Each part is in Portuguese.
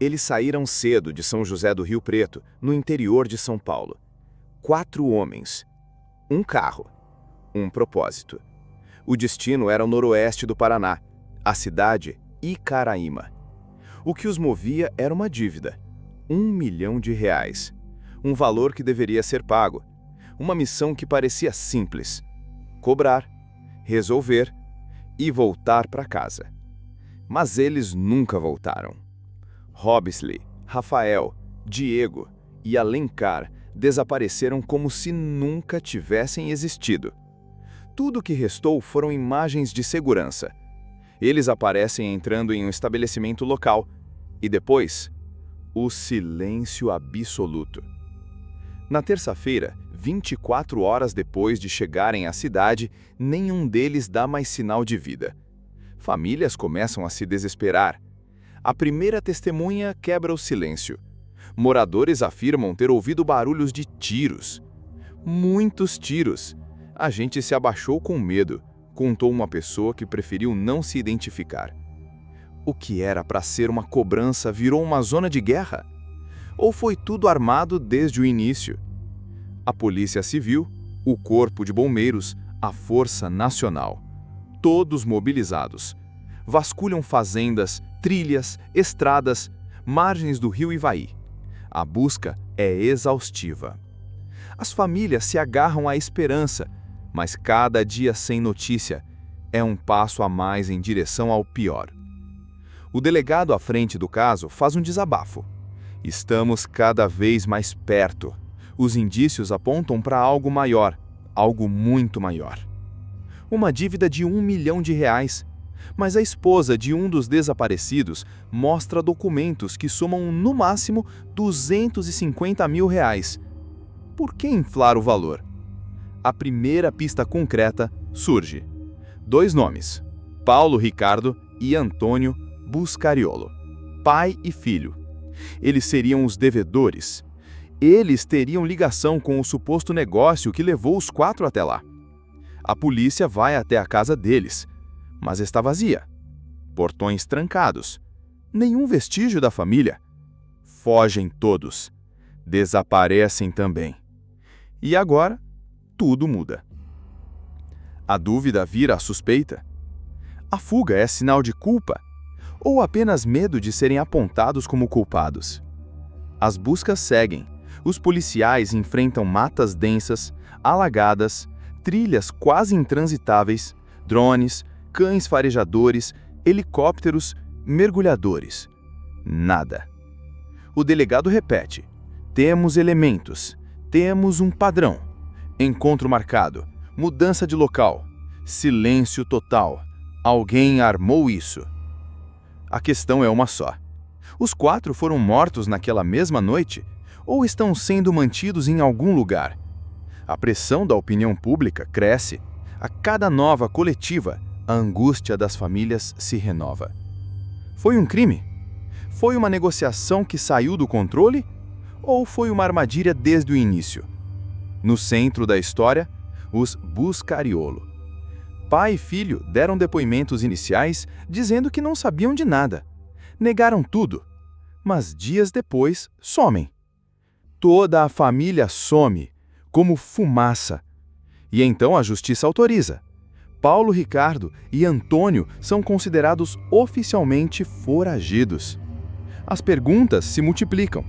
Eles saíram cedo de São José do Rio Preto, no interior de São Paulo. 4 homens, um carro, um propósito. O destino era o noroeste do Paraná, a cidade Icaraíma. O que os movia era uma dívida, R$ 1 milhão. Um valor que deveria ser pago. Uma missão que parecia simples: cobrar, resolver e voltar para casa. Mas eles nunca voltaram. Robsley, Rafael, Diego e Alencar desapareceram como se nunca tivessem existido. Tudo o que restou foram imagens de segurança. Eles aparecem entrando em um estabelecimento local e depois, o silêncio absoluto. Na terça-feira, 24 horas depois de chegarem à cidade, nenhum deles dá mais sinal de vida. Famílias começam a se desesperar. A primeira testemunha quebra o silêncio. Moradores afirmam ter ouvido barulhos de tiros. Muitos tiros. A gente se abaixou com medo, contou uma pessoa que preferiu não se identificar. O que era para ser uma cobrança virou uma zona de guerra? Ou foi tudo armado desde o início? A Polícia Civil, o Corpo de Bombeiros, a Força Nacional. Todos mobilizados. Vasculham fazendas, trilhas, estradas, margens do rio Ivaí. A busca é exaustiva. As famílias se agarram à esperança, mas cada dia sem notícia é um passo a mais em direção ao pior. O delegado à frente do caso faz um desabafo. Estamos cada vez mais perto. Os indícios apontam para algo maior, algo muito maior. Uma dívida de R$ 1 milhão, mas a esposa de um dos desaparecidos mostra documentos que somam no máximo R$ 250 mil. Por que inflar o valor? A primeira pista concreta surge. 2 nomes, Paulo Ricardo e Antônio Buscariolo, pai e filho. Eles seriam os devedores. Eles teriam ligação com o suposto negócio que levou os 4 até lá. A polícia vai até a casa deles, mas está vazia. Portões trancados. Nenhum vestígio da família. Fogem todos. Desaparecem também. E agora, tudo muda. A dúvida vira a suspeita. A fuga é sinal de culpa? Ou apenas medo de serem apontados como culpados? As buscas seguem. Os policiais enfrentam matas densas, alagadas, trilhas quase intransitáveis, drones, cães farejadores, helicópteros, mergulhadores. Nada. O delegado repete: temos elementos, temos um padrão. Encontro marcado, mudança de local, silêncio total. Alguém armou isso. A questão é uma só. Os 4 foram mortos naquela mesma noite ou estão sendo mantidos em algum lugar? A pressão da opinião pública cresce. A cada nova coletiva, a angústia das famílias se renova. Foi um crime? Foi uma negociação que saiu do controle? Ou foi uma armadilha desde o início? No centro da história, os Buscariolo. Pai e filho deram depoimentos iniciais dizendo que não sabiam de nada. Negaram tudo, mas dias depois somem. Toda a família some, como fumaça. E então a justiça autoriza. Paulo Ricardo e Antônio são considerados oficialmente foragidos. As perguntas se multiplicam.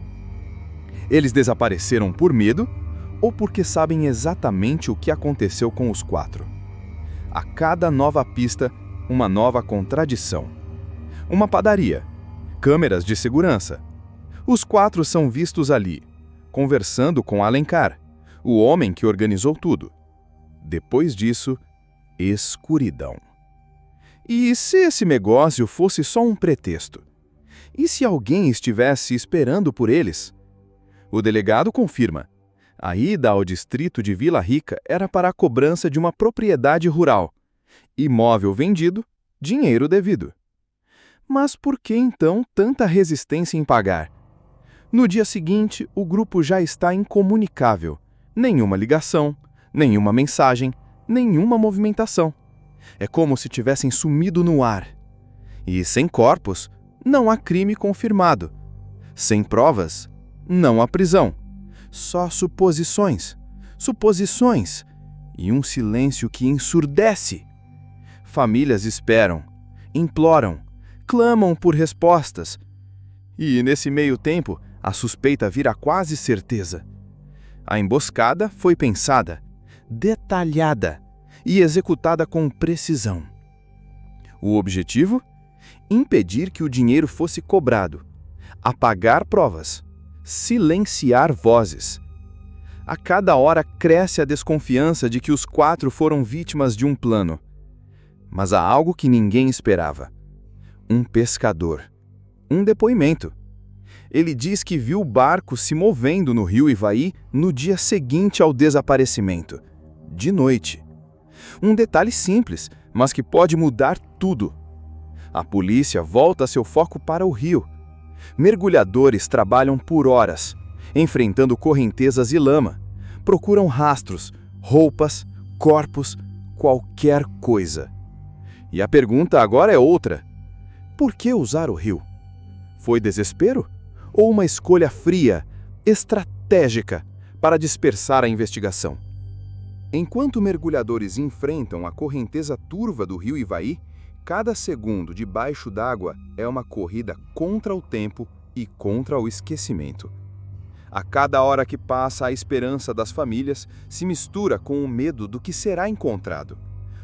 Eles desapareceram por medo ou porque sabem exatamente o que aconteceu com os 4? A cada nova pista, uma nova contradição. Uma padaria. Câmeras de segurança. Os 4 são vistos ali, conversando com Alencar, o homem que organizou tudo. Depois disso, escuridão. E se esse negócio fosse só um pretexto? E se alguém estivesse esperando por eles? O delegado confirma. A ida ao distrito de Vila Rica era para a cobrança de uma propriedade rural. Imóvel vendido, dinheiro devido. Mas por que então tanta resistência em pagar? No dia seguinte, o grupo já está incomunicável. Nenhuma ligação, nenhuma mensagem, nenhuma movimentação. É como se tivessem sumido no ar. E sem corpos, não há crime confirmado. Sem provas, não há prisão. Só suposições. Suposições. E um silêncio que ensurdece. Famílias esperam, imploram, clamam por respostas. E, nesse meio tempo, a suspeita vira quase certeza. A emboscada foi pensada, detalhada e executada com precisão. O objetivo? Impedir que o dinheiro fosse cobrado, apagar provas, silenciar vozes. A cada hora cresce a desconfiança de que os 4 foram vítimas de um plano. Mas há algo que ninguém esperava. Um pescador. Um depoimento. Ele diz que viu o barco se movendo no rio Ivaí no dia seguinte ao desaparecimento, de noite. Um detalhe simples, mas que pode mudar tudo. A polícia volta seu foco para o rio. Mergulhadores trabalham por horas, enfrentando correntezas e lama. Procuram rastros, roupas, corpos, qualquer coisa. E a pergunta agora é outra. Por que usar o rio? Foi desespero? Ou uma escolha fria, estratégica, para dispersar a investigação? Enquanto mergulhadores enfrentam a correnteza turva do rio Ivaí, cada segundo debaixo d'água é uma corrida contra o tempo e contra o esquecimento. A cada hora que passa, a esperança das famílias se mistura com o medo do que será encontrado.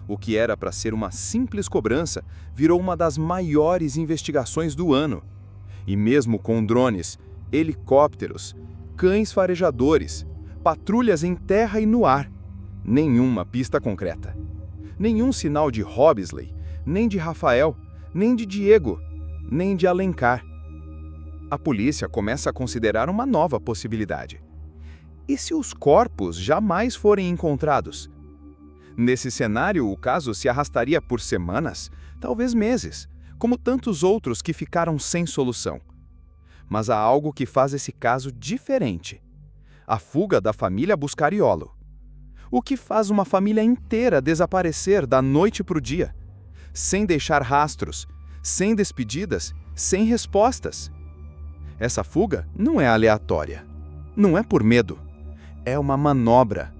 O que era para ser uma simples cobrança virou uma das maiores investigações do ano. E mesmo com drones, helicópteros, cães farejadores, patrulhas em terra e no ar, nenhuma pista concreta. Nenhum sinal de Hobbesley, nem de Rafael, nem de Diego, nem de Alencar. A polícia começa a considerar uma nova possibilidade. E se os corpos jamais forem encontrados? Nesse cenário, o caso se arrastaria por semanas, talvez meses, como tantos outros que ficaram sem solução. Mas há algo que faz esse caso diferente. A fuga da família Buscariolo. O que faz uma família inteira desaparecer da noite para o dia, sem deixar rastros, sem despedidas, sem respostas? Essa fuga não é aleatória. Não é por medo. É uma manobra.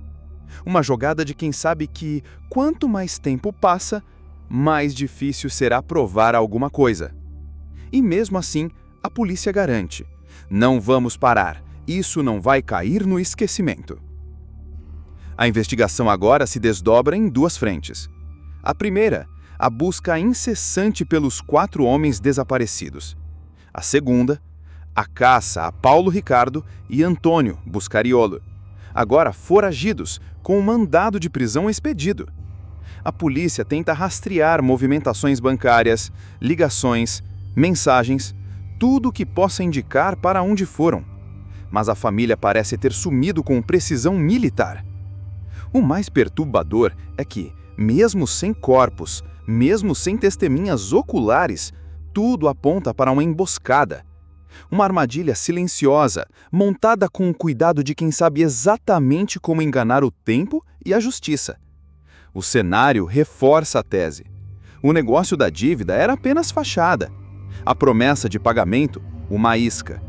Uma jogada de quem sabe que, quanto mais tempo passa, mais difícil será provar alguma coisa. E mesmo assim, a polícia garante: não vamos parar, isso não vai cair no esquecimento. A investigação agora se desdobra em 2 frentes. A primeira, a busca incessante pelos 4 homens desaparecidos. A segunda, a caça a Paulo Ricardo e Antônio Buscariolo, agora foragidos, com um mandado de prisão expedido. A polícia tenta rastrear movimentações bancárias, ligações, mensagens, tudo que possa indicar para onde foram. Mas a família parece ter sumido com precisão militar. O mais perturbador é que, mesmo sem corpos, mesmo sem testemunhas oculares, tudo aponta para uma emboscada. Uma armadilha silenciosa, montada com o cuidado de quem sabe exatamente como enganar o tempo e a justiça. O cenário reforça a tese. O negócio da dívida era apenas fachada. A promessa de pagamento, uma isca.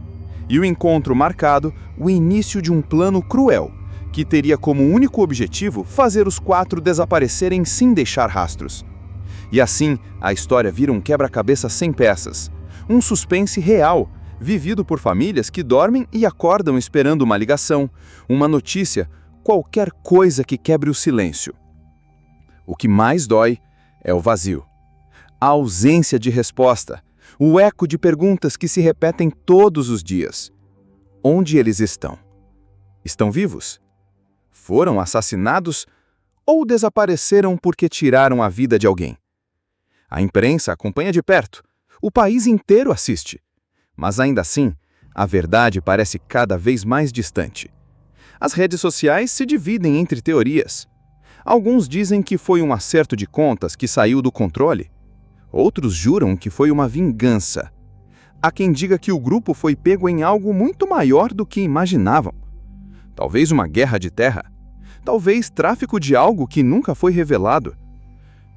E o encontro marcado, o início de um plano cruel, que teria como único objetivo fazer os 4 desaparecerem sem deixar rastros. E assim, a história vira um quebra-cabeça sem peças. Um suspense real, vivido por famílias que dormem e acordam esperando uma ligação, uma notícia, qualquer coisa que quebre o silêncio. O que mais dói é o vazio. A ausência de resposta, o eco de perguntas que se repetem todos os dias. Onde eles estão? Estão vivos? Foram assassinados? Ou desapareceram porque tiraram a vida de alguém? A imprensa acompanha de perto. O país inteiro assiste. Mas ainda assim, a verdade parece cada vez mais distante. As redes sociais se dividem entre teorias. Alguns dizem que foi um acerto de contas que saiu do controle. Outros juram que foi uma vingança. Há quem diga que o grupo foi pego em algo muito maior do que imaginavam. Talvez uma guerra de terra. Talvez tráfico de algo que nunca foi revelado.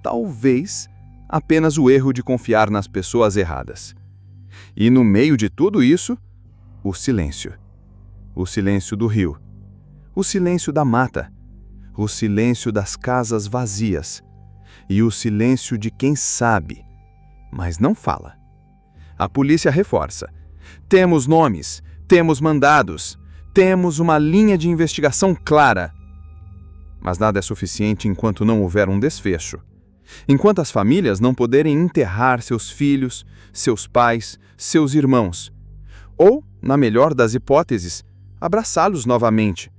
Talvez apenas o erro de confiar nas pessoas erradas. E no meio de tudo isso, O silêncio. O silêncio do rio. O silêncio da mata. O silêncio das casas vazias. E o silêncio de quem sabe, mas não fala. A polícia reforça. Temos nomes, temos mandados, temos uma linha de investigação clara. Mas nada é suficiente enquanto não houver um desfecho. Enquanto as famílias não puderem enterrar seus filhos, seus pais, seus irmãos. Ou, na melhor das hipóteses, abraçá-los novamente.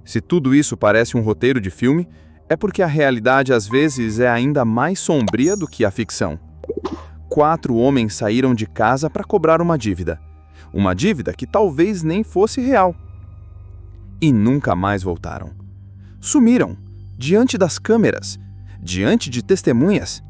Se tudo isso parece um roteiro de filme, é porque a realidade às vezes é ainda mais sombria do que a ficção. 4 homens saíram de casa para cobrar uma dívida. Uma dívida que talvez nem fosse real. E nunca mais voltaram. Sumiram, diante das câmeras, diante de testemunhas.